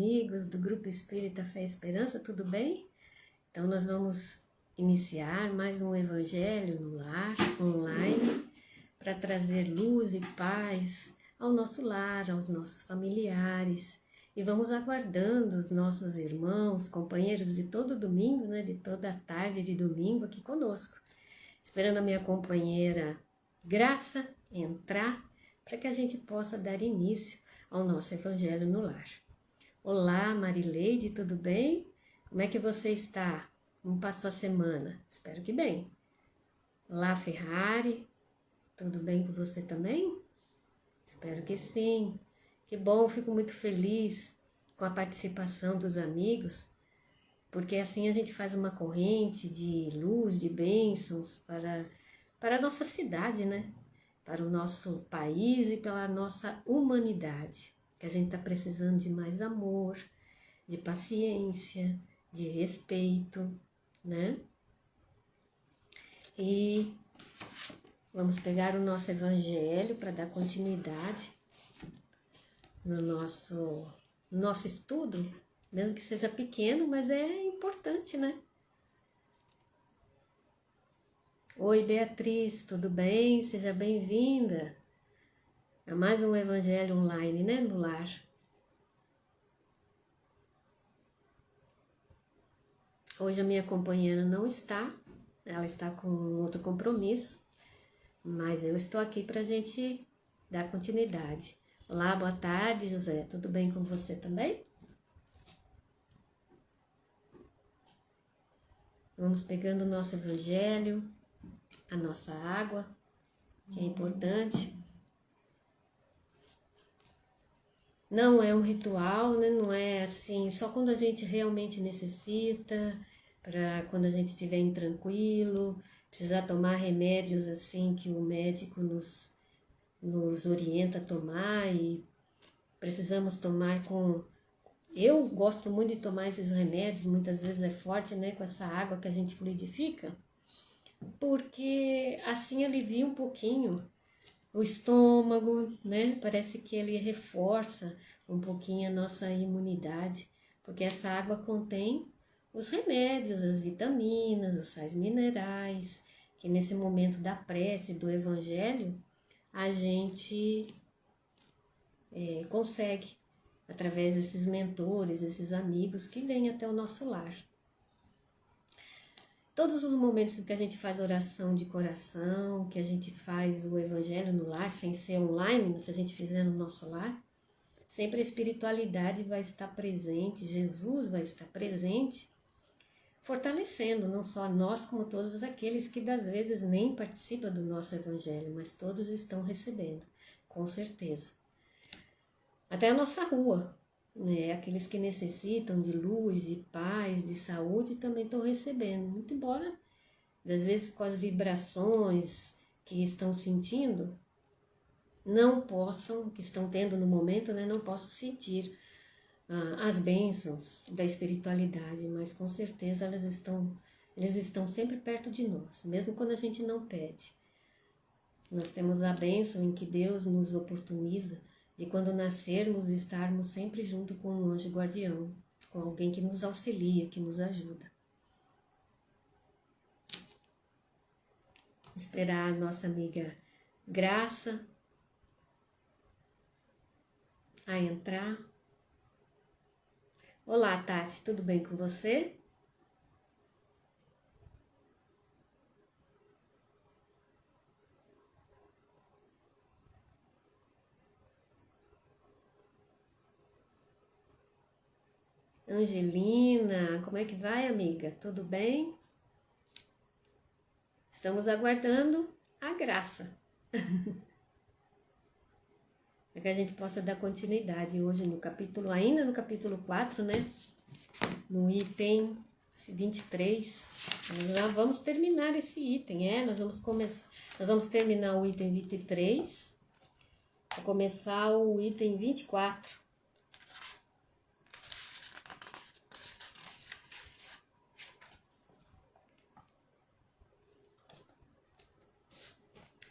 amigos do Grupo Espírita Fé e Esperança, tudo bem? Então nós vamos iniciar mais um Evangelho no Lar, online, para trazer luz e paz ao nosso lar, aos nossos familiares. E vamos aguardando os nossos irmãos, companheiros de todo domingo, de toda a tarde de domingo aqui conosco. Esperando a minha companheira Graça entrar, para que a gente possa dar início ao nosso Evangelho no Lar. Olá, Marileide, tudo bem? Como é que você está? Como passou a semana? Espero que bem. Olá, Ferrari, tudo bem com você também? Espero que sim. Que bom, fico muito feliz com a participação dos amigos, porque assim a gente faz uma corrente de luz, de bênçãos para a nossa cidade, para o nosso país e pela nossa humanidade, que a gente está precisando de mais amor, de paciência, de respeito, E vamos pegar o nosso evangelho para dar continuidade no nosso estudo, mesmo que seja pequeno, mas é importante, Oi, Beatriz, tudo bem? Seja bem-vinda a mais um Evangelho online, no lar. Hoje a minha companheira não está, ela está com outro compromisso, mas eu estou aqui para a gente dar continuidade. Olá, boa tarde, José, tudo bem com você também? Vamos pegando o nosso Evangelho, a nossa água, que é importante. Não é um ritual, não é assim, só quando a gente realmente necessita, para quando a gente estiver intranquilo, precisar tomar remédios assim que o médico nos orienta a tomar e precisamos tomar com... Eu gosto muito de tomar esses remédios, muitas vezes é forte, com essa água que a gente fluidifica, porque assim alivia um pouquinho o estômago, Parece que ele reforça um pouquinho a nossa imunidade, porque essa água contém os remédios, as vitaminas, os sais minerais, que nesse momento da prece, do evangelho, a gente consegue, através desses mentores, esses amigos que vêm até o nosso lar. Todos os momentos que a gente faz oração de coração, que a gente faz o evangelho no lar, sem ser online, mas se a gente fizer no nosso lar, sempre a espiritualidade vai estar presente, Jesus vai estar presente, fortalecendo não só nós, como todos aqueles que das vezes nem participam do nosso evangelho, mas todos estão recebendo, com certeza. Até a nossa rua, aqueles que necessitam de luz, de paz, de saúde, também estão recebendo, muito embora, às vezes com as vibrações que estão sentindo, que estão tendo no momento, não possam sentir as bênçãos da espiritualidade, mas com certeza eles estão sempre perto de nós, mesmo quando a gente não pede. Nós temos a bênção em que Deus nos oportuniza de quando nascermos estarmos sempre junto com um anjo guardião, com alguém que nos auxilia, que nos ajuda. Esperar a nossa amiga Graça a entrar. Olá, Tati, tudo bem com você? Angelina, como é que vai, amiga? Tudo bem? Estamos aguardando a Graça. Para que a gente possa dar continuidade hoje ainda no capítulo 4, No item 23. Nós já vamos terminar esse item, nós vamos terminar o item 23, para começar o item 24.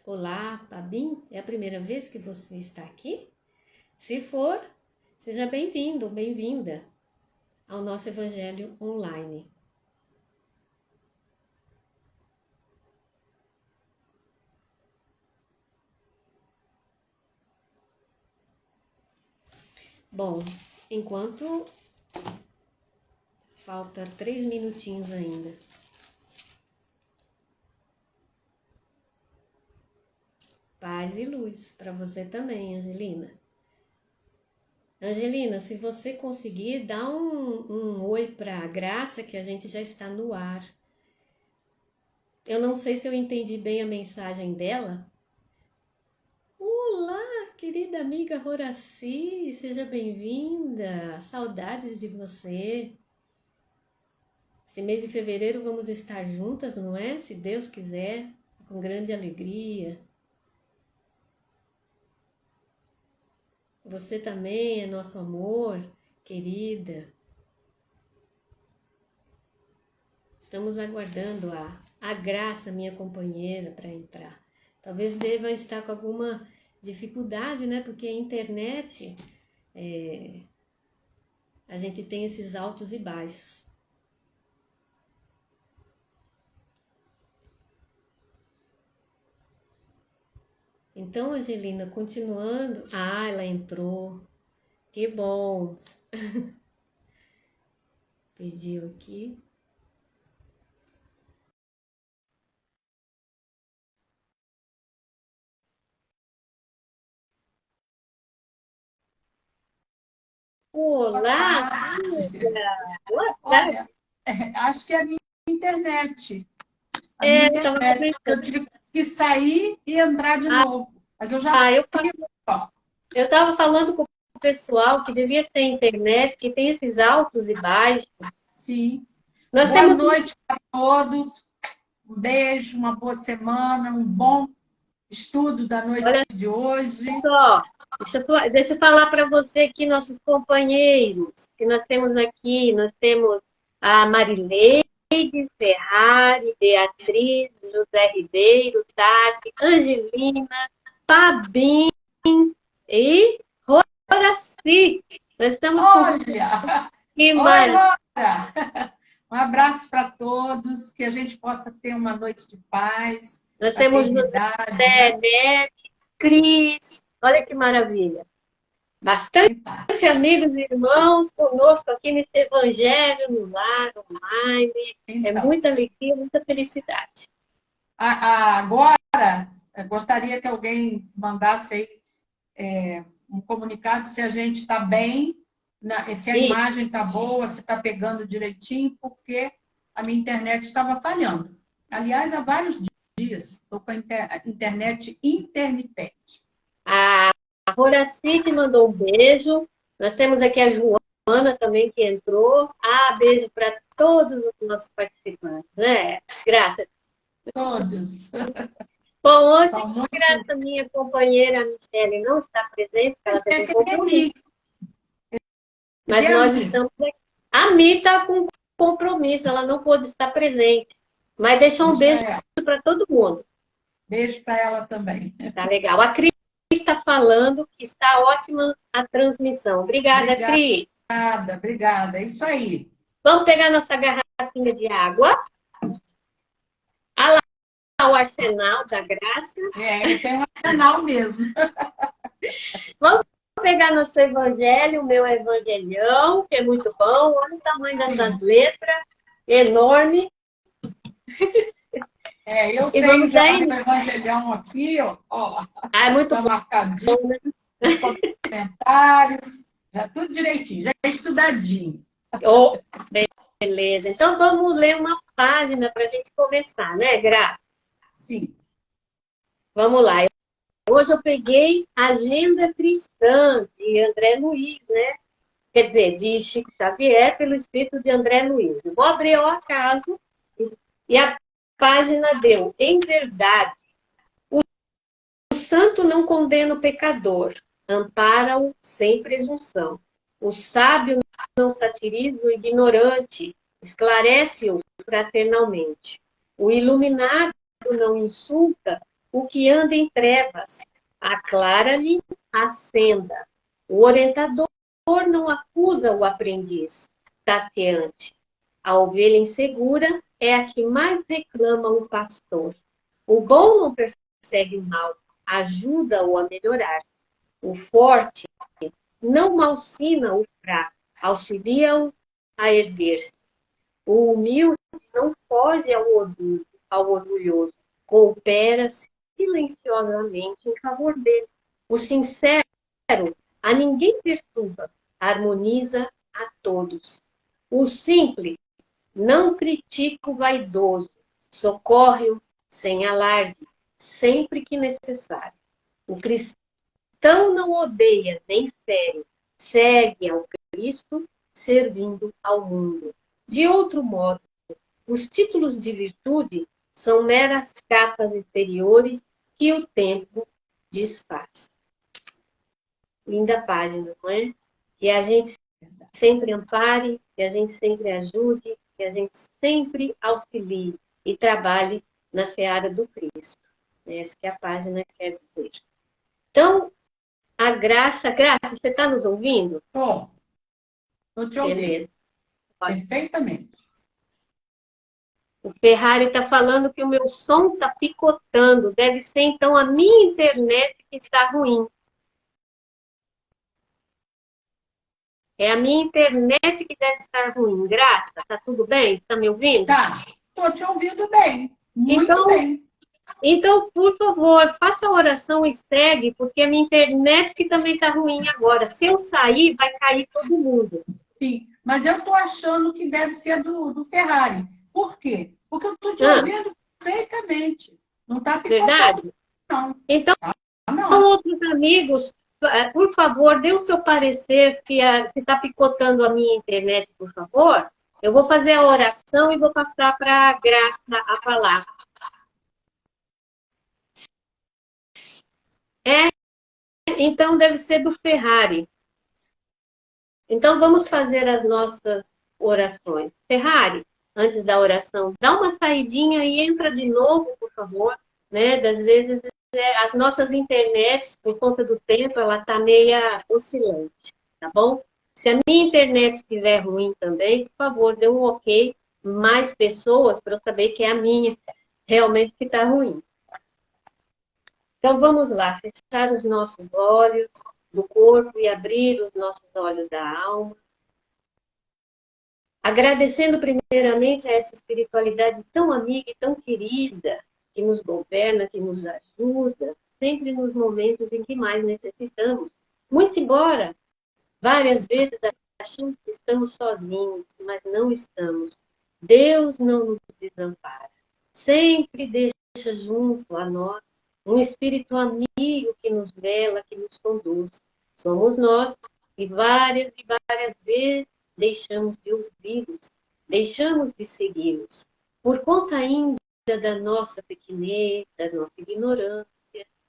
Olá, Pabim, é a primeira vez que você está aqui? Se for, Seja bem-vindo, bem-vinda ao nosso Evangelho Online. Bom, enquanto falta 3 minutinhos ainda. Paz e luz para você também, Angelina. Angelina, se você conseguir, dá um oi para a Graça, que a gente já está no ar. Eu não sei se eu entendi bem a mensagem dela. Olá, querida amiga Horaci, seja bem-vinda. Saudades de você. Esse mês de fevereiro vamos estar juntas, não é? Se Deus quiser, com grande alegria. Você também é nosso amor, querida. Estamos aguardando a Graça, minha companheira, para entrar. Talvez deva estar com alguma dificuldade, né? Porque a internet, a gente tem esses altos e baixos. Então, Angelina, continuando. Ah, ela entrou. Que bom. Pediu aqui. Boa Olá, tarde. boa tarde. Olha, acho que é a minha internet. A minha Eu estava internet, porque eu comentando. tive que sair e entrar de novo. Mas eu já Ah, vi, ó. eu estava falando com o pessoal que devia ser a internet, que tem esses altos e baixos. Sim. Nós Boa temos noite a todos. Um beijo, uma boa semana, um bom estudo da noite olha de hoje. só, deixa eu falar para você aqui, nossos companheiros, que nós temos aqui, nós temos a Marileide Ferrari, Beatriz, José Ribeiro, Tati, Angelina, Fabinho e Horaci. Nós estamos com Olha! que Oi, mais? Rora! Um abraço para todos, que a gente possa ter uma noite de paz, Nós temos fraternidade, né? José, Neto, Cris, olha que maravilha. Bastante Então, amigos e irmãos conosco aqui nesse Evangelho no Lar, online. É então. muita alegria, muita felicidade. Agora, eu gostaria que alguém mandasse aí um comunicado se a gente está bem, se a E imagem está boa, se está pegando direitinho, porque a minha internet estava falhando. Aliás, há vários dias estou com a internet intermitente. a Horaci te mandou um beijo. Nós temos aqui a Joana também que entrou. Ah, beijo para todos os nossos participantes, né? Graças. Todos. Bom, hoje, São muito. graças minha companheira Michele não está presente, porque ela teve um compromisso. Mas nós estamos aqui. A Mi está com compromisso, ela não pôde estar presente. Mas deixou um beijo para todo mundo. Beijo para ela também. Tá legal. A Cris está falando que está ótima a transmissão. Obrigada, Cris. Obrigada. É isso aí. Vamos pegar nossa garrafinha de água. Ah lá, o arsenal da graça. Eu tenho um arsenal mesmo. Vamos pegar nosso evangelho, o meu evangelhão, que é muito bom. Olha o tamanho dessas letras, enorme. Eu E tenho vamos já daí. o evangelhão aqui, ó. Ah, é muito Tá bom, marcadinho, né? comentários, já tudo direitinho, já é estudadinho. Oh, beleza. Então vamos ler uma página para a gente começar, né, Gra? Sim. Vamos lá. Hoje eu peguei Agenda Cristã, de André Luiz, né? Quer dizer, de Chico Xavier, pelo escrito de André Luiz. Eu vou abrir ao acaso e a página deu, em verdade, o santo não condena o pecador, ampara-o sem presunção. O sábio não satiriza o ignorante, esclarece-o fraternalmente. O iluminado não insulta o que anda em trevas, aclara-lhe a senda. O orientador não acusa o aprendiz tateante. A ovelha insegura é a que mais reclama o pastor. O bom não persegue o mal, ajuda-o a melhorar. O forte não malsina o fraco, auxilia-o a erguer-se. O humilde não foge ao orgulhoso, coopera silenciosamente em favor dele. O sincero a ninguém perturba, harmoniza a todos. O simples não critica o vaidoso, socorre-o sem alarde, sempre que necessário. O cristão não odeia nem fere, segue ao Cristo, servindo ao mundo. De outro modo, os títulos de virtude são meras capas exteriores que o tempo desfaz. Linda página, não é? Que a gente sempre ampare, que a gente sempre ajude, que a gente sempre auxilie e trabalhe na seara do Cristo. Essa que a página quer dizer. Então, a Graça, você está nos ouvindo? Estou te ouvindo. Beleza. Perfeitamente. O Ferrari está falando que o meu som está picotando. Deve ser, então, a minha internet que está ruim. É a minha internet que deve estar ruim. Graça, tá tudo bem? Está me ouvindo? Tá, estou te ouvindo bem. Muito bem. Então, por favor, faça a oração e segue, porque a minha internet que também está ruim agora. Se eu sair, vai cair todo mundo. Sim, mas eu estou achando que deve ser do Ferrari. Por quê? Porque eu estou te ouvindo perfeitamente. Não está picotando. Verdade? Não. Então, outros amigos, por favor, dê o seu parecer se está picotando a minha internet, por favor. Eu vou fazer a oração e vou passar para a Graça a palavra. Então deve ser do Ferrari. Então vamos fazer as nossas orações. Ferrari, antes da oração, dá uma saidinha e entra de novo, por favor. Né? Das vezes as nossas internets, por conta do tempo, ela está meia oscilante, tá bom? Se a minha internet estiver ruim também, por favor, dê um ok, mais pessoas, para eu saber que é a minha realmente que está ruim. Então vamos lá, fechar os nossos olhos do corpo e abrir os nossos olhos da alma. Agradecendo primeiramente a essa espiritualidade tão amiga e tão querida, que nos governa, que nos ajuda, sempre nos momentos em que mais necessitamos. Muito embora, várias vezes achamos que estamos sozinhos, mas não estamos. Deus não nos desampara. Sempre deixa junto a nós um espírito amigo que nos vela, que nos conduz. Somos nós que várias e várias vezes deixamos de ouvi-los, deixamos de segui-los. Por conta ainda da nossa pequenez, da nossa ignorância,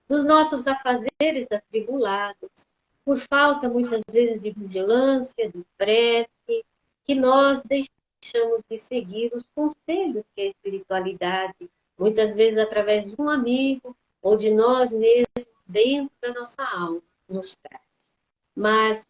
dos nossos afazeres atribulados, por falta muitas vezes de vigilância, de prece, que nós deixamos de seguir os conselhos que a espiritualidade, muitas vezes através de um amigo ou de nós mesmos, dentro da nossa alma, nos traz. Mas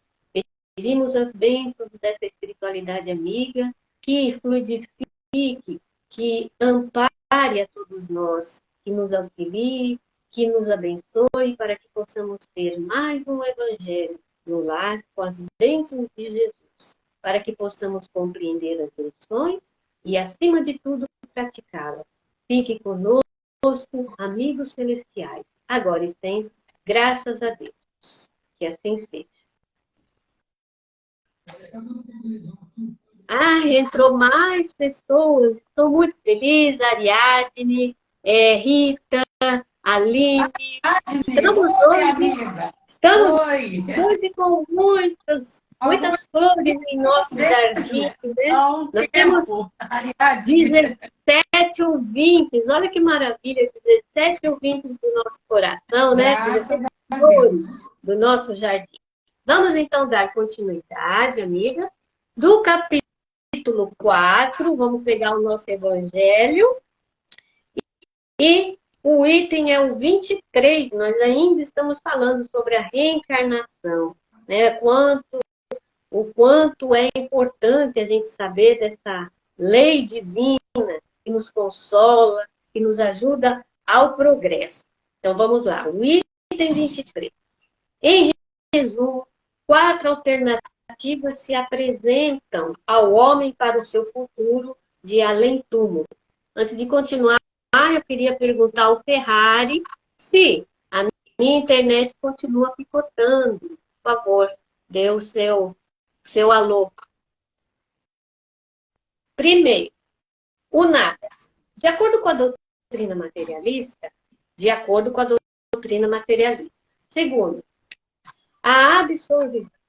pedimos as bênçãos dessa espiritualidade amiga, que fluidifique, que ampare a todos nós, que nos auxilie, que nos abençoe, para que possamos ter mais um evangelho no lar com as bênçãos de Jesus, para que possamos compreender as lições e, acima de tudo, praticá-las. Fique conosco, amigos celestiais, agora e sempre, graças a Deus. Que assim seja. Entrou mais pessoas. Estou muito feliz. Ariadne, Rita, Aline. Estamos hoje com muitas flores em nosso jardim. Né? Nós temos 17 ouvintes. Olha que maravilha, 17 ouvintes do nosso coração, né? 17 flores do nosso jardim. Vamos então dar continuidade, amiga, do capítulo 4. Vamos pegar o nosso evangelho. E o item é o 23. Nós ainda estamos falando sobre a reencarnação, né? Quanto o quanto é importante a gente saber dessa lei divina que nos consola, que nos ajuda ao progresso. Então, vamos lá. O item 23. Em resumo, 4 alternativas se apresentam ao homem para o seu futuro de além-túmulo. Antes de continuar, eu queria perguntar ao Ferrari se a minha internet continua picotando. Por favor, dê o seu alô. Primeiro, o nada. De acordo com a doutrina materialista, Segundo, a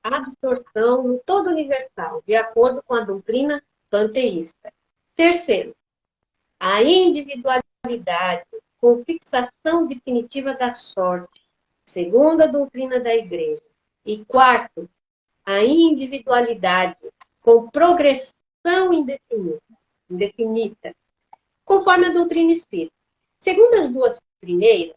absorção no todo universal, de acordo com a doutrina panteísta. Terceiro, a individualidade com fixação definitiva da sorte, segundo a doutrina da Igreja. E quarto, a individualidade com progressão indefinida, conforme a doutrina espírita. Segundo as duas primeiras,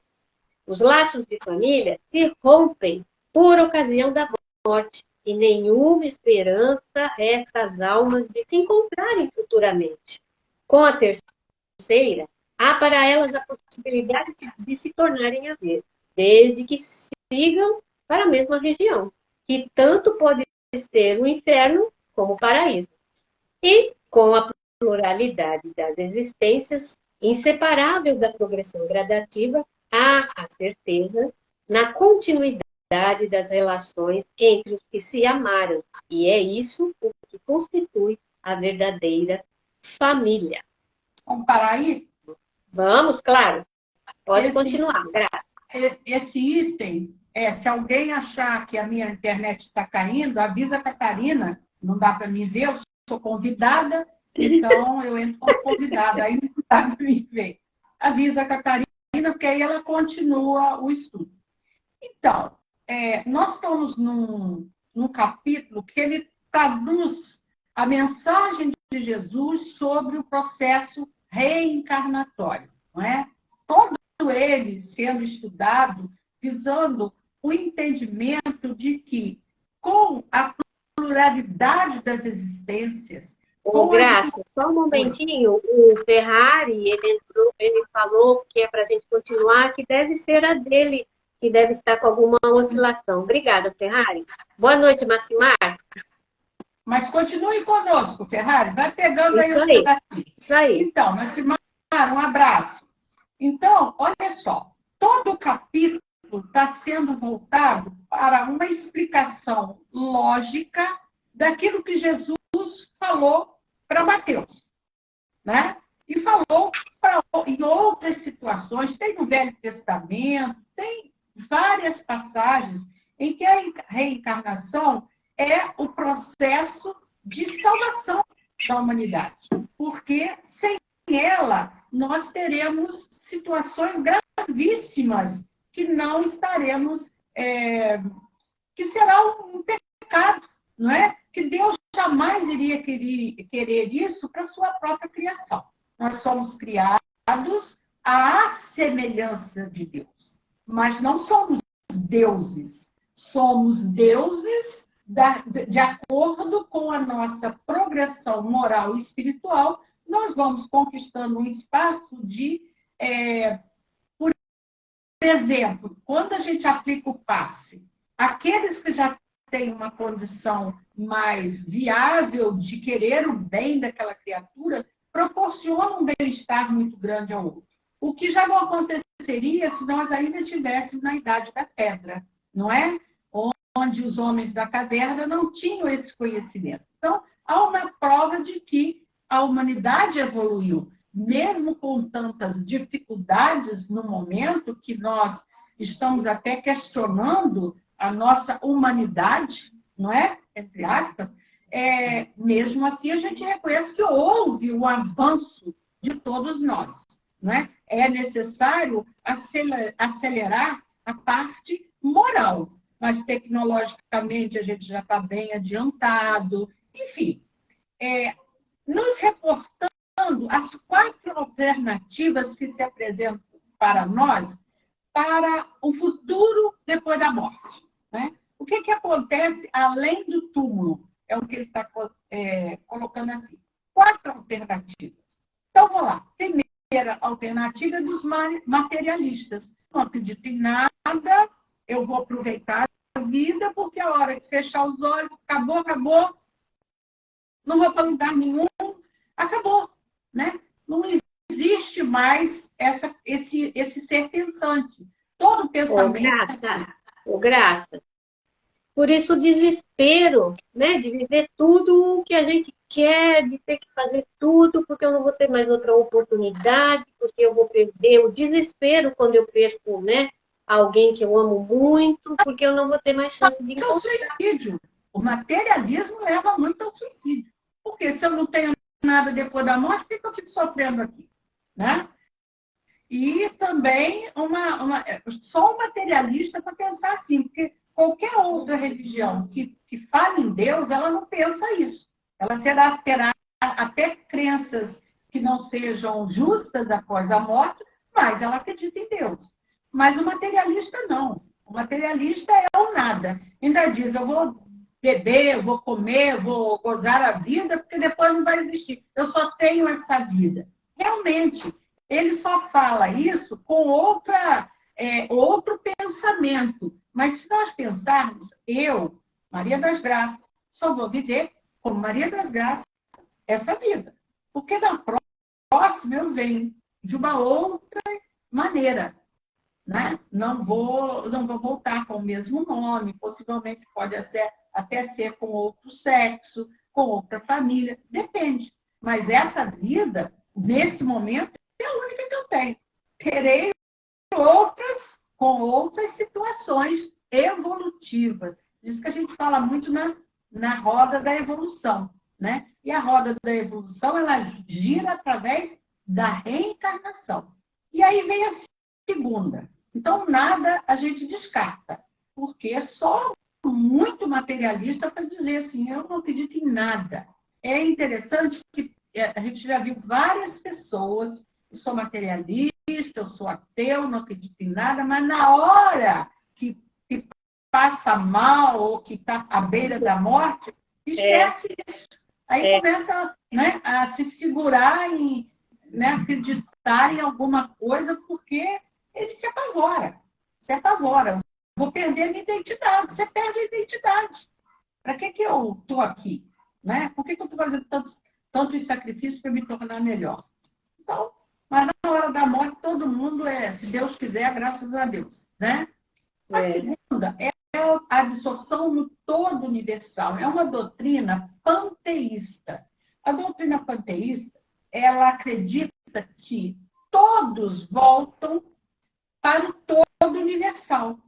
os laços de família se rompem por ocasião da morte e nenhuma esperança resta às almas de se encontrarem futuramente. Com a terceira, há para elas a possibilidade de se tornarem a ver, desde que sigam para a mesma região, que tanto pode ser o inferno como o paraíso. E, com a pluralidade das existências, inseparável da progressão gradativa, há a certeza na continuidade das relações entre os que se amaram. E é isso o que constitui a verdadeira família. Vamos parar aí? Vamos, claro. Pode continuar, Graça. Esse item, se alguém achar que a minha internet está caindo, avisa a Catarina. Não dá para me ver, eu sou convidada, então eu entro como convidada, aí não dá para me ver. Avisa a Catarina, porque aí ela continua o estudo. Então, nós estamos num capítulo que ele traduz a mensagem de Jesus sobre o processo reencarnatório, não é? Todo ele sendo estudado visando o entendimento de que, com a pluralidade das existências... Graça, só um momentinho. O Ferrari, ele falou que é para a gente continuar, que deve ser a dele, que deve estar com alguma oscilação. Obrigada, Ferrari. Boa noite, Massimar. Mas continue conosco, Ferrari. Vai pegando Isso aí. Isso aí. Então, Massimar, um abraço. Então, olha só. Todo o capítulo está sendo voltado para uma explicação lógica daquilo que Jesus falou para Mateus, né? E falou em outras situações, tem no Velho Testamento, tem várias passagens em que a reencarnação é o processo de salvação da humanidade, porque sem ela nós teremos situações gravíssimas que não estaremos, que será um pecado, não é? Que Deus jamais iria querer isso para a sua própria criação. Nós somos criados à semelhança de Deus, mas não somos deuses. Somos deuses de acordo com a nossa progressão moral e espiritual. Nós vamos conquistando um espaço de... por exemplo, quando a gente aplica o passe, aqueles que já têm uma condição mais viável de querer o bem daquela criatura, proporcionam um bem-estar muito grande ao outro. O que já não aconteceria se nós ainda estivéssemos na Idade da Pedra, não é? Onde os homens da caverna não tinham esse conhecimento. Então, há uma prova de que a humanidade evoluiu, mesmo com tantas dificuldades no momento que nós estamos até questionando a nossa humanidade, não é? Entre aspas, mesmo assim a gente reconhece que houve um avanço de todos nós, não é? É necessário acelerar a parte moral, mas tecnologicamente a gente já está bem adiantado, enfim. Nos reportando as 4 alternativas que se apresentam para nós para o futuro depois da morte, né? O que acontece além do túmulo? é o que ele está colocando aqui. 4 alternativas. Então, vamos lá. Primeira alternativa é dos materialistas. Não acredito em nada, eu vou aproveitar a vida, porque a hora de fechar os olhos, acabou, não vou para lugar nenhum, acabou, né? Não existe mais esse ser pensante. Todo pensamento... Graça. Por isso o desespero, né? De viver tudo o que a gente quer, de ter que fazer tudo, porque eu não vou ter mais outra oportunidade, porque eu vou perder o desespero quando eu perco, né? Alguém que eu amo muito, porque eu não vou ter mais chance de encontrar. O suicídio. O materialismo leva muito ao suicídio. Porque se eu não tenho nada depois da morte, por que eu fico sofrendo aqui? Né? E também só o materialista para pensar assim, porque qualquer outra religião que fale em Deus, ela não pensa isso. Ela terá até crenças que não sejam justas após a morte, mas ela acredita em Deus. Mas o materialista não. O materialista é o nada. Ainda diz, eu vou beber, eu vou comer, eu vou gozar a vida, porque depois não vai existir. Eu só tenho essa vida. Realmente, ele só fala isso com outro pensamento. Mas se nós pensarmos, eu, Maria das Graças, só vou viver como Maria das Graças essa vida. Porque na próxima eu venho de uma outra maneira. Né? Não vou voltar com o mesmo nome, possivelmente pode até ser com outro sexo, com outra família, depende. Mas essa vida, nesse momento, é a única que eu tenho. Terei outras com outras situações evolutivas. Isso que a gente fala muito na roda da evolução. Né? E a roda da evolução, ela gira através da reencarnação. E aí vem a segunda. Então, nada a gente descarta, porque é só muito materialista para dizer assim, eu não acredito em nada. É interessante que a gente já viu várias pessoas, eu sou materialista, eu sou ateu, não acredito em nada, mas na hora que passa mal ou que está à beira da morte, esquece isso. Aí começa, né, a se segurar e, né, acreditar em alguma coisa, porque ele se apavora. Vou perder a minha identidade. Você perde a identidade. Para que eu estou aqui? Né? Por que eu estou fazendo tantos sacrifícios para me tornar melhor? Então, mas na hora da morte, todo mundo se Deus quiser, graças a Deus. Né? A segunda é a absorção no todo universal. É uma doutrina panteísta. A doutrina panteísta, ela acredita que todos voltam para o todo universal.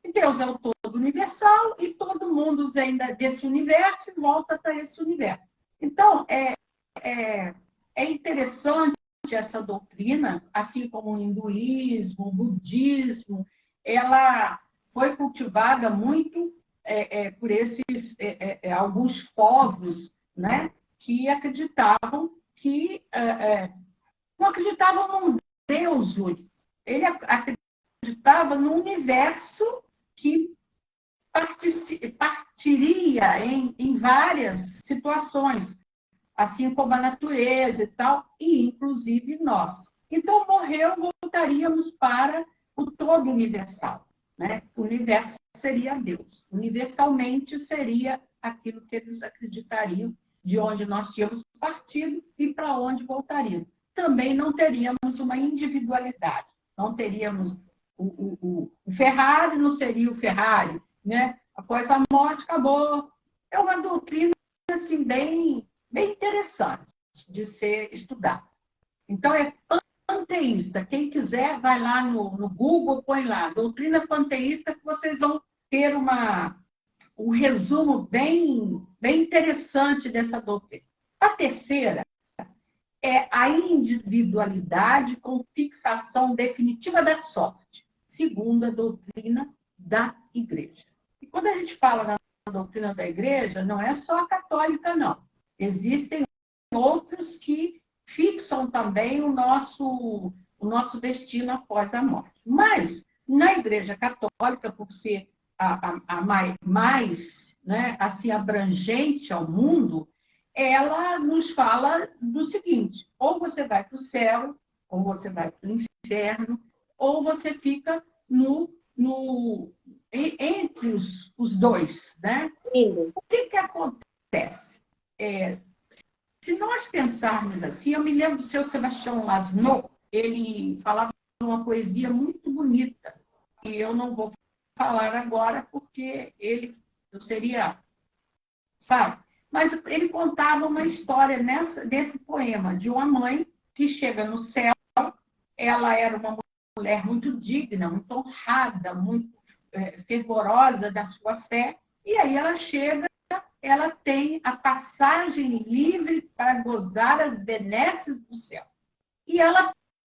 E Deus é o todo universal e todo mundo vem desse universo e volta para esse universo. Então, é interessante essa doutrina, assim como o hinduísmo, o budismo, ela foi cultivada muito por esses alguns povos, né, que acreditavam que não acreditavam num Deus único. Ele acreditava no universo que partiria em várias situações, assim como a natureza e tal, e inclusive nós. Então, morreu, voltaríamos para o todo universal. Né? O universo seria Deus. Universalmente seria aquilo que eles acreditariam, de onde nós tínhamos partido e para onde voltaríamos. Também não teríamos uma individualidade. Não teríamos o Ferrari, não seria o Ferrari. Né? Após a morte, acabou. É uma doutrina assim, bem interessante de ser estudada. Então, é panteísta. Quem quiser, vai lá no Google, põe lá, doutrina panteísta, que vocês vão ter um resumo bem interessante dessa doutrina. A terceira é a individualidade com fixação definitiva da sorte, segundo a doutrina da Igreja. E quando a gente fala na doutrina da Igreja, não é só a católica, não. Existem outros que fixam também o nosso destino após a morte. Mas, na Igreja Católica, por ser a mais né, assim, abrangente ao mundo, ela nos fala do seguinte: ou você vai para o céu, ou você vai para o inferno, ou você fica entre os dois, né? Lindo. O que acontece? Se nós pensarmos assim, eu me lembro do seu Sebastião Lasno, ele falava uma poesia muito bonita, e eu não vou falar agora porque eu seria, sabe? Mas ele contava uma história desse poema, de uma mãe que chega no céu. Ela era uma mulher muito digna, muito honrada, muito fervorosa da sua fé, e aí ela chega, ela tem a passagem livre para gozar as benesses do céu. E ela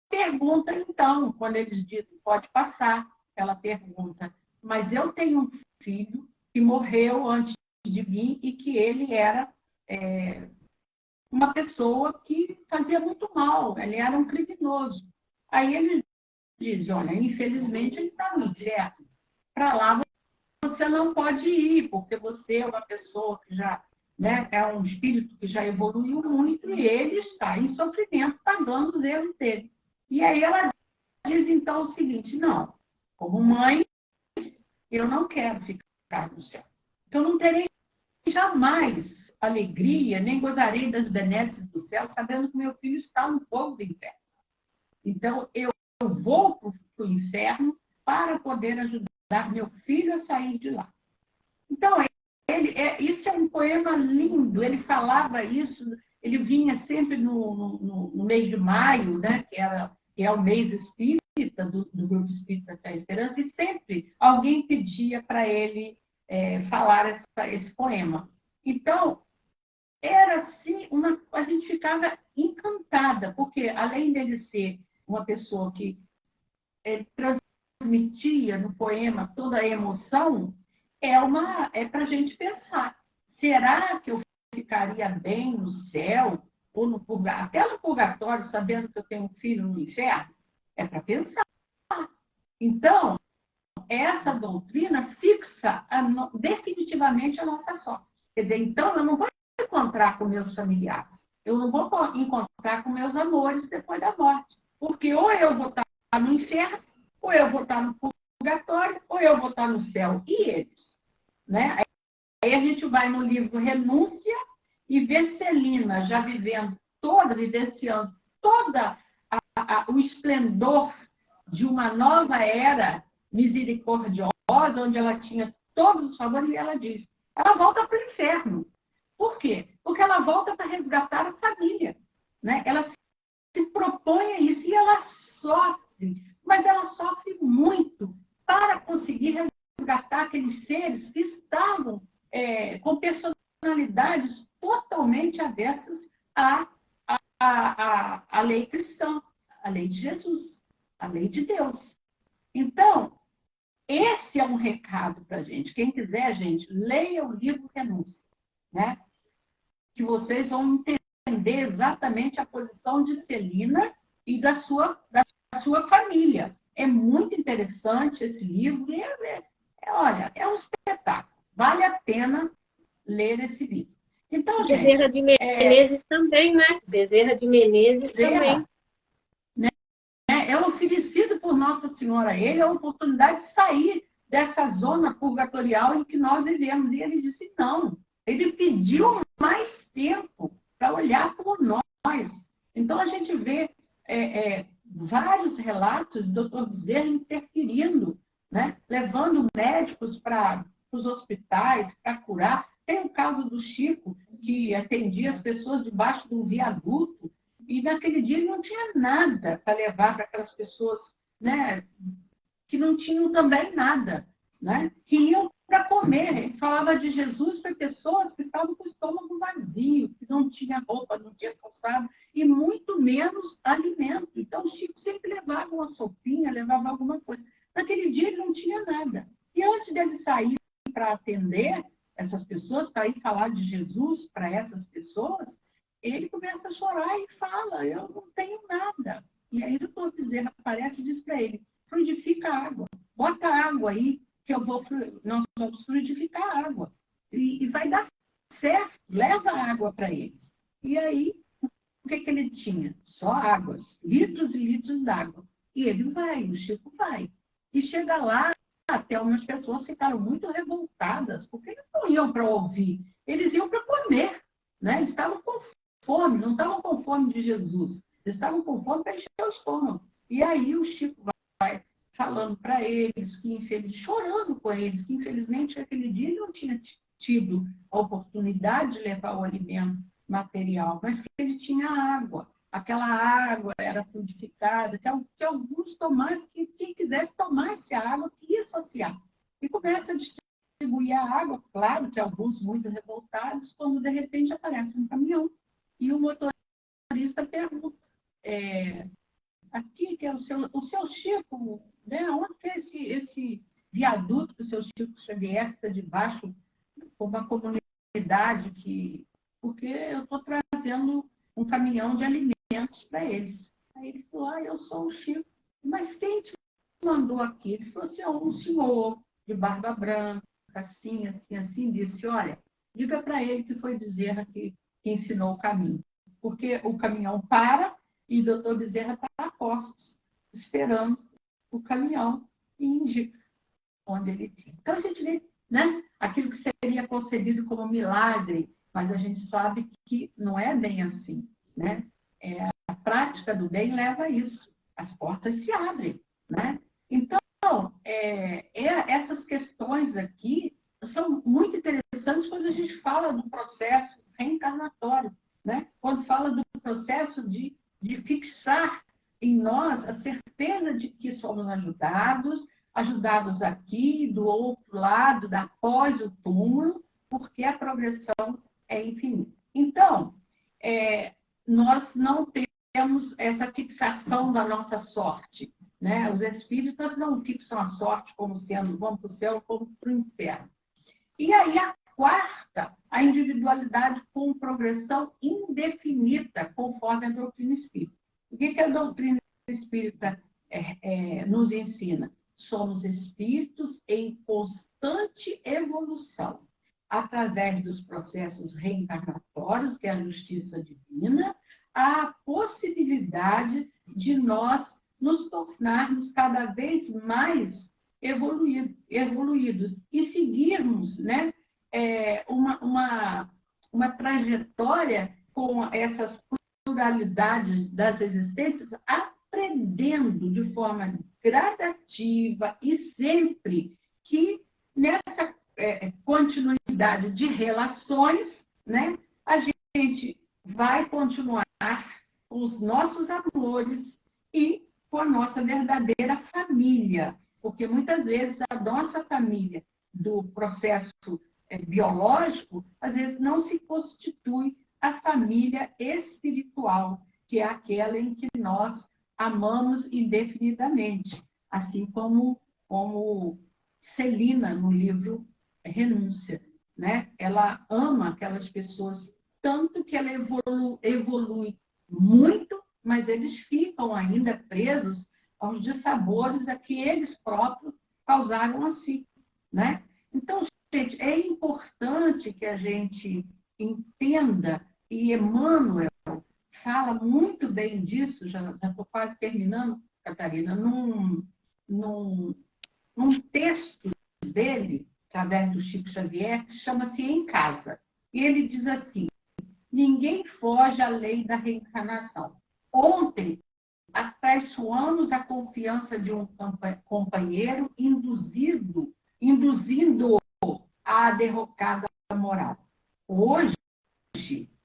pergunta, então, quando eles dizem pode passar, ela pergunta: mas eu tenho um filho que morreu antes de mim e que ele era uma pessoa que fazia muito mal, ele era um criminoso. Aí eles dizem: olha, infelizmente ele está no inferno, para lá você não pode ir, porque você é uma pessoa que já, né, é um espírito que já evoluiu muito e ele está em sofrimento pagando os erros dele. E aí ela diz então o seguinte: não, como mãe, eu não quero ficar no céu. Então não terei jamais alegria, nem gozarei das benesses do céu, sabendo que meu filho está no fogo do inferno. Então eu vou para o inferno para poder ajudar meu filho a sair de lá. Então, isso é um poema lindo. Ele falava isso, ele vinha sempre no mês de maio, né, que é o mês espírita, do Grupo Espírita Fé e Esperança, e sempre alguém pedia para ele falar esse poema. Então, era assim, a gente ficava encantada, porque além dele ser uma pessoa que transmitia no poema toda a emoção, é para a gente pensar: será que eu ficaria bem no céu ou no purgatório, até no purgatório, sabendo que eu tenho um filho no inferno? É para pensar. Então, essa doutrina fixa definitivamente a nossa sorte. Quer dizer, então eu não vou encontrar com meus familiares, eu não vou encontrar com meus amores depois da morte, porque ou eu vou estar no inferno, ou eu vou estar no purgatório, ou eu vou estar no céu. E eles? Né? Aí a gente vai no livro Renúncia e vê Celina já vivenciando toda o esplendor de uma nova era misericordiosa, onde ela tinha todos os favores, e ela diz: ela volta para o inferno. Por quê? Porque ela volta para resgatar a família. Né? Ela se propõe a isso e ela sofre, mas ela sofre muito para conseguir resgatar aqueles seres que estavam com personalidades totalmente avessas à lei cristã, à lei de Jesus, à lei de Deus. Então, esse é um recado para a gente. Quem quiser, gente, leia o livro Renúncia, né? Que vocês vão entender exatamente a posição de Celina e da sua família. É muito interessante esse livro e olha, é um espetáculo. Vale a pena ler esse livro. Então, Bezerra de Menezes também, né? Bezerra de Menezes também. Né? É oferecido por Nossa Senhora a ele a oportunidade de sair dessa zona purgatorial em que nós vivemos. E ele disse não. Ele pediu mais tempo para olhar por nós. Então, a gente vê vários relatos do Dr. Bezerra interferindo, né? Levando médicos para os hospitais para curar. Tem o caso do Chico, que atendia as pessoas debaixo de um viaduto, e naquele dia ele não tinha nada para levar para aquelas pessoas, né, que não tinham também nada, né, que iam para comer. Ele falava de Jesus para pessoas que estavam com o estômago vazio, que não tinha roupa, não tinha calçado, e muito menos alimento. Então, o Chico sempre levava uma sopinha, levava alguma coisa. Naquele dia ele não tinha nada. E antes dele sair para atender essas pessoas, para ir falar de Jesus para essas pessoas, ele começa a chorar e fala: eu não tenho nada. E aí o doutor Bezerra aparece e diz para ele: fluidifica a água, bota água aí, que nós vamos fluidificar a água. e vai dar certo, leva água para ele. E aí, o que ele tinha? Só águas, litros e litros d'água. E ele vai, o Chico vai. E chega lá, até algumas pessoas ficaram muito revoltadas, porque eles não iam para ouvir, eles iam para comer. Né? Eles estavam com fome, não estavam com fome de Jesus, eles estavam com fome para encher o estômago. E aí o Chico vai falando para eles, chorando com eles, que infelizmente aquele dia ele não tinha tido a oportunidade de levar o alimento material, mas que ele tinha água. Aquela água era fluidificada, que alguns tomassem, que quem quisesse tomasse a água, que ia saciar. E começa a distribuir a água, claro que alguns muito revoltados, quando de repente aparece um caminhão. E o motorista pergunta, aqui que é o seu Chico, né? Onde que é esse viaduto que o seu Chico Xavier está debaixo, com uma comunidade que... Porque eu estou trazendo um caminhão de alimentos para eles. Aí ele falou, eu sou o Chico. Mas quem te mandou aqui? Ele falou assim, um senhor de barba branca, assim, disse, olha, diga para ele que foi Bezerra que ensinou o caminho. Porque o caminhão para e o doutor Bezerra está a postos, esperando o caminhão e indica onde ele tinha. Então a gente vê, né, aquilo que seria concebido como milagre, mas a gente sabe que não é bem assim, né? A prática do bem leva a isso. As portas se abrem, né? Então, essas questões aqui são muito interessantes quando a gente fala do processo reencarnatório, né? Quando fala do processo de fixar em nós a certeza de que somos ajudados aqui, do outro lado, após o túmulo, porque a progressão é infinita. Então, nós não temos essa fixação da nossa sorte, né? Os espíritas não fixam a sorte como sendo vamos para o céu, vamos para o inferno. E aí a quarta, a individualidade com progressão indefinida, conforme a doutrina espírita. O que a doutrina espírita nos ensina? Somos espíritos em constante evolução, através dos processos reencarnatórios, que é a justiça divina, há a possibilidade de nós nos tornarmos cada vez mais evoluídos e seguirmos, né, uma trajetória com essas pluralidades das existências, aprendendo de forma gradativa e sempre que nessa continuidade de relações, né, a gente vai continuar com os nossos amores e com a nossa verdadeira família, porque muitas vezes a nossa família do processo biológico, às vezes não se constitui a família espiritual, que é aquela em que nós amamos indefinidamente, assim como Celina, no livro Renúncia, né? Ela ama aquelas pessoas tanto que ela evolui muito, mas eles ficam ainda presos aos dissabores a que eles próprios causaram a si, né? Então, gente, é importante que a gente entenda, e Emmanuel fala muito bem disso, já estou quase terminando, Catarina, num texto dele, através do Chico Xavier, que chama-se Em Casa. E ele diz assim, ninguém foge à lei da reencarnação. Ontem, atraiçoamos a confiança de um companheiro, induzindo-o à derrocada moral. Hoje,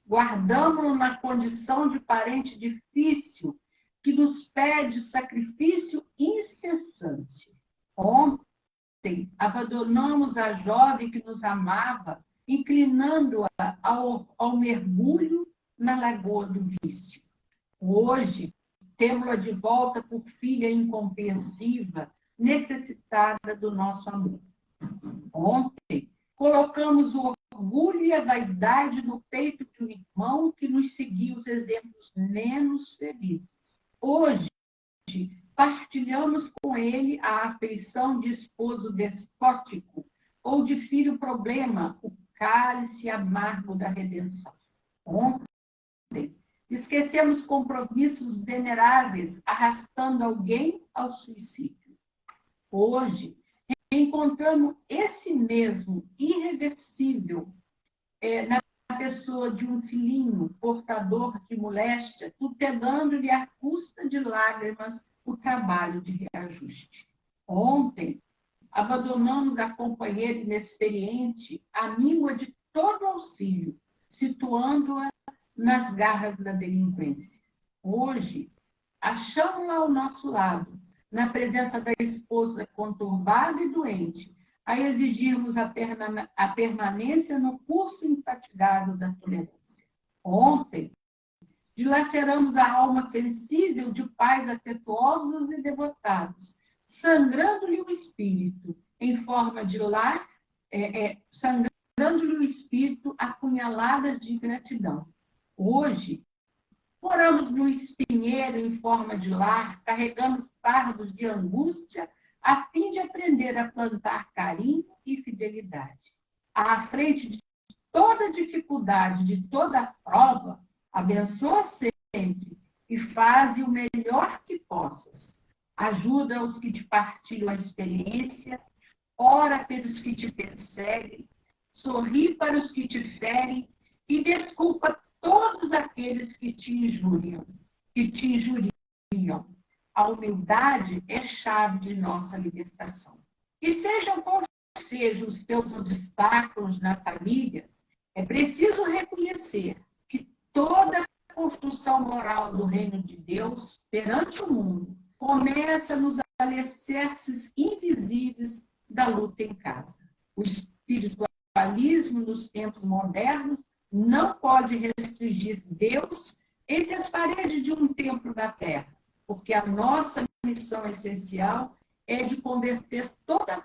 guardamos-no na condição de parente difícil, que nos pede sacrifício incessante. Ontem, abandonamos a jovem que nos amava, inclinando-a ao mergulho na lagoa do vício. Hoje, temos-la de volta por filha incompreensiva, necessitada do nosso amor. Ontem, colocamos o orgulho e a vaidade no peito de um irmão que nos seguiu os exemplos menos felizes. Hoje, partilhamos com ele a afeição de esposo despótico ou de filho problema, o cálice amargo da redenção. Ontem, esquecemos compromissos veneráveis, arrastando alguém ao suicídio. Hoje, encontramos esse mesmo irreversível na pessoa de um filhinho portador de moléstia, tutelando-lhe à custa de lágrimas o trabalho de reajuste. Ontem, abandonamos a companheira inexperiente à míngua de todo auxílio, situando-a nas garras da delinquência. Hoje, achamos-la ao nosso lado, na presença da esposa conturbada e doente, a exigirmos a permanência no curso infatigável da tolerância. Ontem, dilaceramos a alma sensível de pais afetuosos e devotados, sangrando-lhe o espírito em forma de lar, sangrando-lhe o espírito a punhaladas de gratidão. Hoje, moramos no espinheiro em forma de lar, carregando fardos de angústia, a fim de aprender a plantar carinho e fidelidade. À frente de toda dificuldade, de toda prova, abençoa sempre e faze o melhor que possas. Ajuda os que te partilham a experiência, ora pelos que te perseguem, sorri para os que te ferem e desculpa todos aqueles que te injuriam. A humildade é chave de nossa libertação. E sejam quais sejam os teus obstáculos na família, é preciso reconhecer que toda a construção moral do reino de Deus perante o mundo começa nos alicerces invisíveis da luta em casa. O espiritualismo nos tempos modernos não pode restringir Deus entre as paredes de um templo da terra, porque a nossa missão essencial é de converter toda a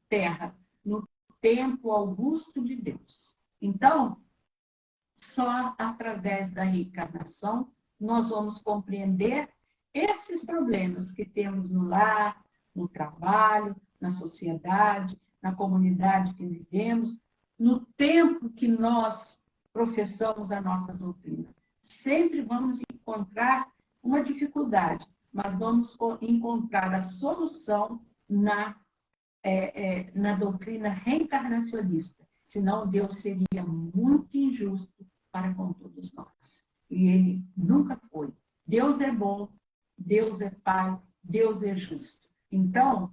terra no templo augusto de Deus. Então, só através da reencarnação nós vamos compreender esses problemas que temos no lar, no trabalho, na sociedade, na comunidade que vivemos, no tempo que nós professamos a nossa doutrina. Sempre vamos encontrar uma dificuldade, mas vamos encontrar a solução na doutrina reencarnacionista. Senão, Deus seria muito injusto para com todos nós. E Ele nunca foi. Deus é bom, Deus é Pai, Deus é justo. Então,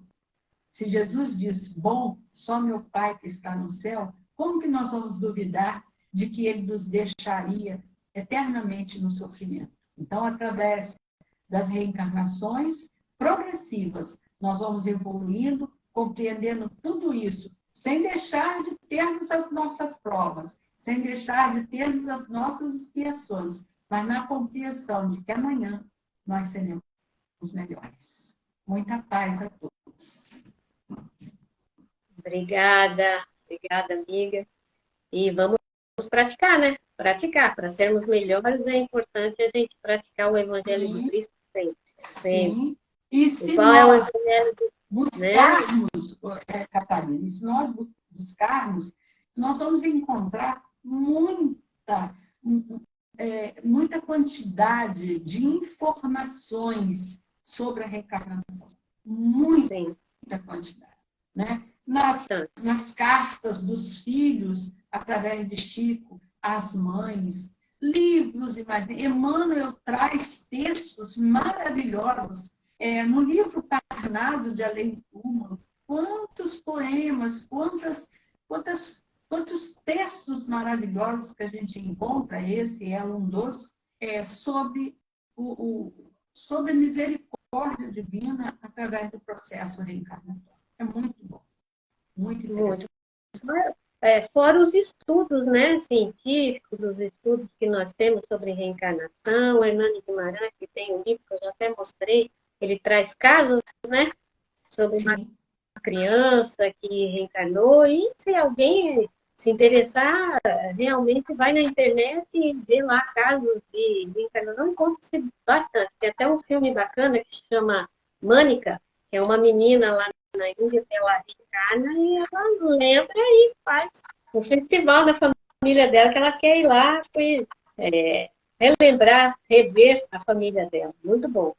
se Jesus diz, bom, só meu Pai que está no céu, como que nós vamos duvidar de que Ele nos deixaria eternamente no sofrimento? Então, através das reencarnações progressivas, nós vamos evoluindo, compreendendo tudo isso, sem deixar de termos as nossas provas, sem deixar de termos as nossas expiações, mas na compreensão de que amanhã nós seremos os melhores. Muita paz a todos. Obrigada, amiga. E vamos praticar, né? Praticar. Para sermos melhores é importante a gente praticar o Evangelho do Cristo sempre. Sim. E se qual é o Evangelho do buscarmos, Catarina, se nós buscarmos, nós vamos encontrar muita quantidade de informações sobre a reencarnação. Muita quantidade. Né? Nas cartas dos filhos, através de Chico, às mães, livros e mais. Emmanuel traz textos maravilhosos. No livro Parnaso de Além-Túmulo, quantos poemas, quantos textos maravilhosos que a gente encontra, esse é um dos, sobre a misericórdia divina através do processo reencarnatório. É muito bom, muito interessante. Fora os estudos, né, científicos, os estudos que nós temos sobre reencarnação, o Hernani Guimarães, que tem um livro que eu já até mostrei, ele traz casos, né, sobre uma criança que reencarnou, e se alguém se interessar, realmente vai na internet e vê lá casos de reencarnação, encontra-se bastante. Tem até um filme bacana que se chama Mânica, que é uma menina lá na Índia, que ela reencarna e ela lembra e faz um festival da família dela, que ela quer ir lá relembrar, rever a família dela. Muito bom.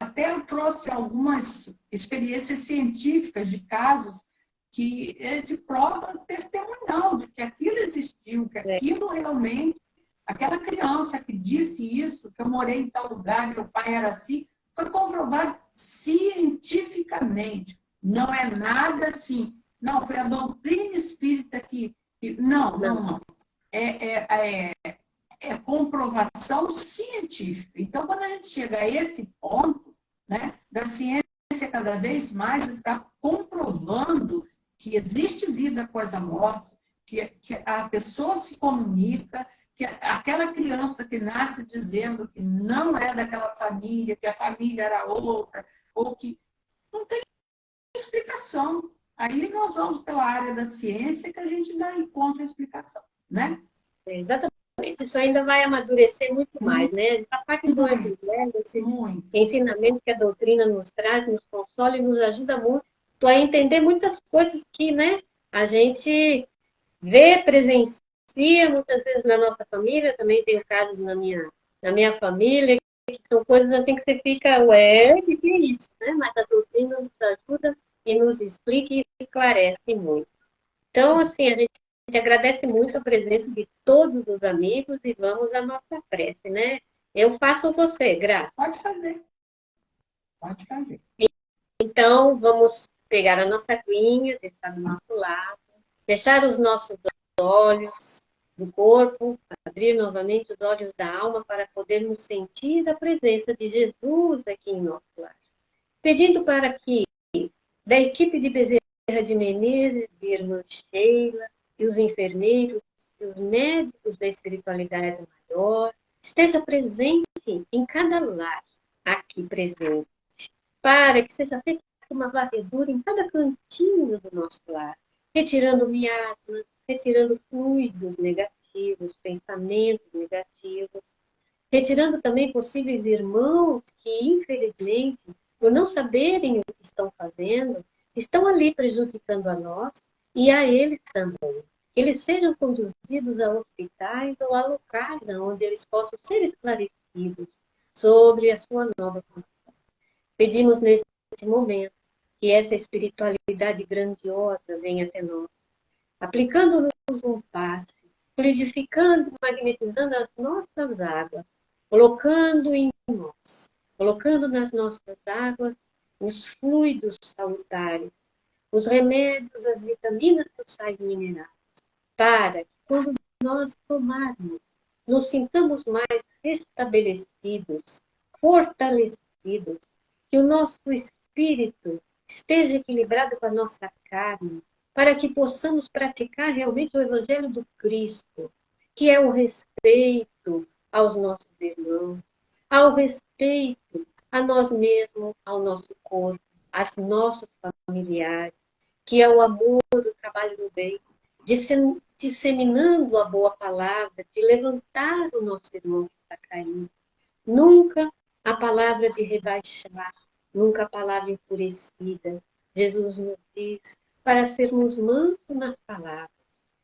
Até eu trouxe algumas experiências científicas de casos que de prova testemunhal de que aquilo existiu, que aquilo realmente, aquela criança que disse isso, que eu morei em tal lugar, meu pai era assim, foi comprovado cientificamente. Não é nada assim. Não, foi a doutrina espírita não. É comprovação científica. Então, quando a gente chega a esse ponto, né, da ciência cada vez mais está comprovando que existe vida após a morte, que a pessoa se comunica, que aquela criança que nasce dizendo que não é daquela família, que a família era outra, ou que não tem explicação. Aí nós vamos pela área da ciência que a gente encontra a explicação, né? Exatamente. Isso ainda vai amadurecer muito mais, né? Essa parte do Evangelho, esse ensinamento que a doutrina nos traz, nos consola e nos ajuda muito a entender muitas coisas que, né, a gente vê, presencia muitas vezes na nossa família, também tem casos na minha família, que são coisas assim que você fica, o que é isso, né? Mas a doutrina nos ajuda e nos explica e esclarece muito. Então, assim, a gente agradece muito a presença de todos os amigos e vamos à nossa prece, né? Eu faço você, Graça. Pode fazer. Então, vamos pegar a nossa aguinha, deixar do nosso lado, fechar os nossos olhos do corpo, abrir novamente os olhos da alma para podermos sentir a presença de Jesus aqui em nosso lar. Pedindo para que, da equipe de Bezerra de Menezes, de irmã Sheila, e os enfermeiros, e os médicos da espiritualidade maior, esteja presente em cada lar aqui presente, para que seja feita uma varredura em cada cantinho do nosso lar, retirando miasmas, retirando fluidos negativos, pensamentos negativos, retirando também possíveis irmãos que, infelizmente, por não saberem o que estão fazendo, estão ali prejudicando a nós e a eles também. Eles sejam conduzidos a hospitais ou a locais onde eles possam ser esclarecidos sobre a sua nova condição. Pedimos nesse momento que essa espiritualidade grandiosa venha até nós, aplicando-nos um passe, fluidificando, magnetizando as nossas águas, colocando em nós, colocando nas nossas águas os fluidos salutares, os remédios, as vitaminas, os sais minerais, para que quando nós tomarmos, nos sintamos mais restabelecidos, fortalecidos, que o nosso espírito esteja equilibrado com a nossa carne, para que possamos praticar realmente o Evangelho do Cristo, que é o respeito aos nossos irmãos, ao respeito a nós mesmos, ao nosso corpo, aos nossos familiares, que é o amor, o trabalho do bem, disseminando a boa palavra, de levantar o nosso irmão que está caído. Nunca a palavra de rebaixar, nunca a palavra enfurecida. Jesus nos diz para sermos mansos nas palavras,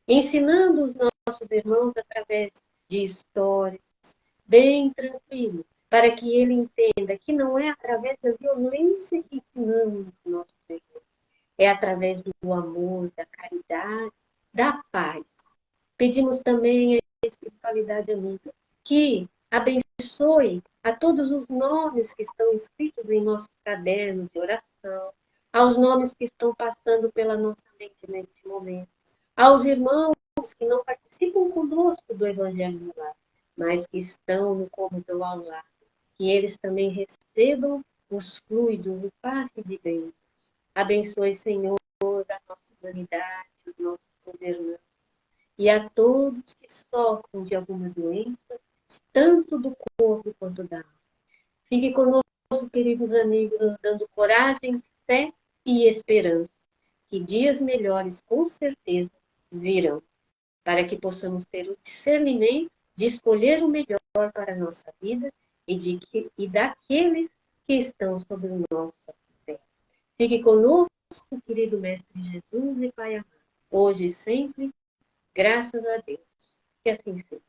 ensinando os nossos irmãos através de histórias, bem tranquilo, para que ele entenda que não é através da violência que ensinamos o nosso irmãos, é através do amor, da caridade, da paz. Pedimos também a espiritualidade amiga que abençoe a todos os nomes que estão escritos em nosso caderno de oração, aos nomes que estão passando pela nossa mente neste momento, aos irmãos que não participam conosco do Evangelho do Lar, mas que estão no cômodo ao lado, que eles também recebam os fluidos, o passe de bênçãos. Abençoe, Senhor, a nossa humanidade, os nossos governantes, e a todos que sofrem de alguma doença, tanto do corpo quanto da alma. Fique conosco, queridos amigos, nos dando coragem, fé e esperança, que dias melhores, com certeza, virão, para que possamos ter o discernimento de escolher o melhor para a nossa vida e daqueles que estão sobre o nosso pé. Fique conosco, querido Mestre Jesus e Pai amado. hoje e sempre, graças a Deus. Que assim seja.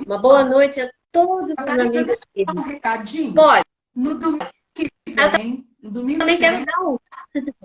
Uma boa noite a todos os amigos queridos. Um recadinho? Pode. No domingo que vem... Também quero dar um.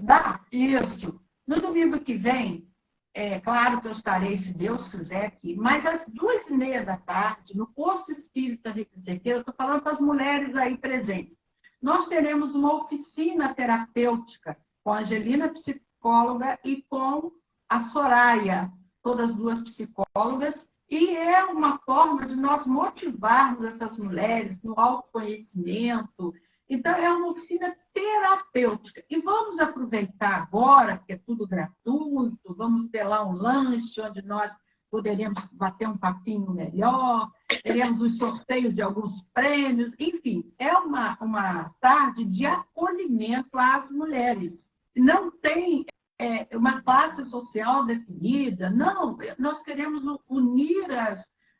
Dá? Isso. No domingo que vem, é claro que eu estarei, se Deus quiser, aqui, mas às 14h30, no Posto Espírita Rita Cerqueira, eu estou falando para as mulheres aí presentes, nós teremos uma oficina terapêutica com a Angelina, psicóloga, e com a Soraya, todas duas psicólogas, e é uma forma de nós motivarmos essas mulheres no autoconhecimento. Então, é uma oficina terapêutica. E vamos aproveitar agora, que é tudo gratuito, vamos ter lá um lanche onde nós poderíamos bater um papinho melhor, teremos os sorteios de alguns prêmios, enfim, é uma tarde de acolhimento às mulheres. Não tem uma classe social definida, não, nós queremos unir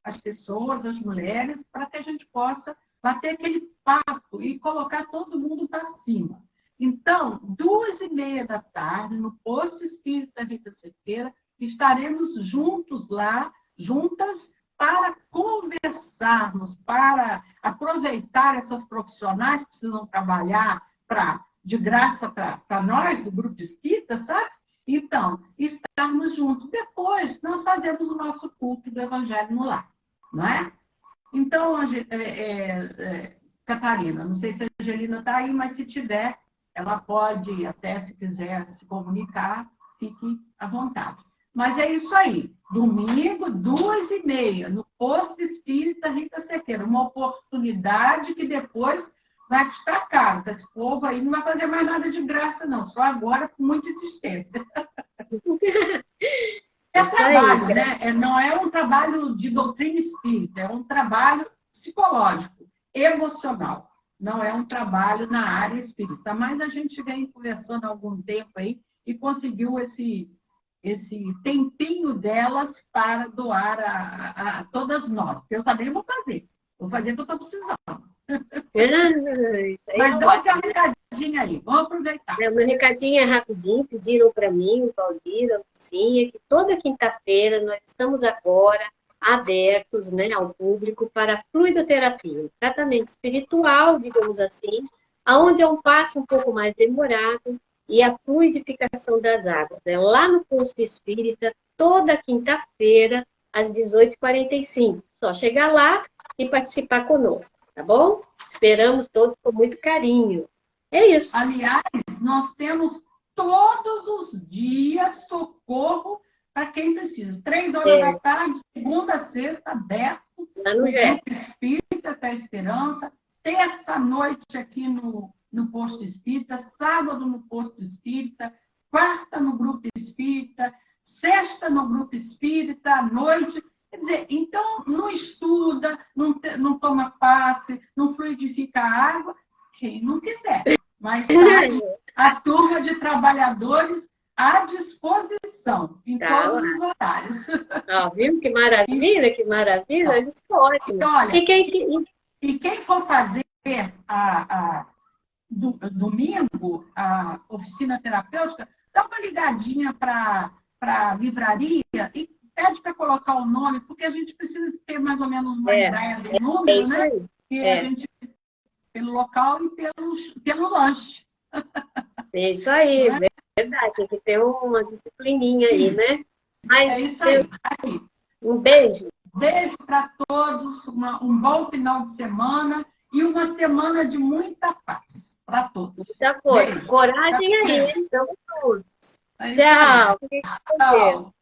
as pessoas, as mulheres, para que a gente possa bater aquele papo e colocar todo mundo para cima. Então, 14h30, no Posto Espírita Rita Cerqueira, estaremos juntos lá, juntas, para conversarmos, para aproveitar essas profissionais que precisam trabalhar de graça para nós, do Grupo Espírita, sabe? Então, estarmos juntos. Depois, nós fazemos o nosso culto do Evangelho no lar, não é? Então, Catarina, não sei se a Angelina está aí, mas se tiver, ela pode, até se quiser se comunicar, fique à vontade. Mas é isso aí. Domingo, 14h30, no Posto Espírita Rita Cerqueira. Uma oportunidade que depois vai custar caro. Esse povo aí não vai fazer mais nada de graça, não. Só agora com muita insistência. É trabalho, né? Não é um trabalho de doutrina espírita, é um trabalho psicológico, emocional. Não é um trabalho na área espírita. Mas a gente vem conversando há algum tempo aí e conseguiu esse tempinho delas para doar a todas nós. Eu também vou fazer. Vou fazer o que eu estou precisando. Mas dois é um recadinho aí. Vamos aproveitar. Meu recadinho é rapidinho. Pediram para mim, o Valdir, a Lucinha, que toda quinta-feira nós estamos agora abertos, né, ao público para a fluidoterapia, um tratamento espiritual, digamos assim, onde é um passo um pouco mais demorado, e a fluidificação das águas. É lá no Posto Espírita, toda quinta-feira, às 18h45. Só chegar lá e participar conosco, tá bom? Esperamos todos com muito carinho. É isso. Aliás, nós temos todos os dias socorro para quem precisa. 3h da tarde, segunda a sexta, aberto. Lá no Grupo Espírita até Esperança. Terça-noite aqui no Posto Espírita, sábado no Posto Espírita, quarta no Grupo Espírita, sexta no Grupo Espírita, à noite. Quer dizer, então não estuda, não toma passe, não fluidifica a água, quem não quiser. Mas a turma de trabalhadores à disposição, em todos os horários. Viu? Que maravilha, que maravilha, isso é ótimo. Então, olha, e quem for fazer domingo, a oficina terapêutica, dá uma ligadinha para a livraria e pede para colocar o nome, porque a gente precisa ter mais ou menos uma ideia do número, né? E a gente, pelo local e pelo lanche. É isso aí, verdade. Tem que ter uma disciplininha aí, né? Mas, é isso aí. Um beijo. Beijo para todos, um bom final de semana e uma semana de muita paz para todos. Muita força. Coragem aí, hein? Estamos todos. Tchau. Tchau.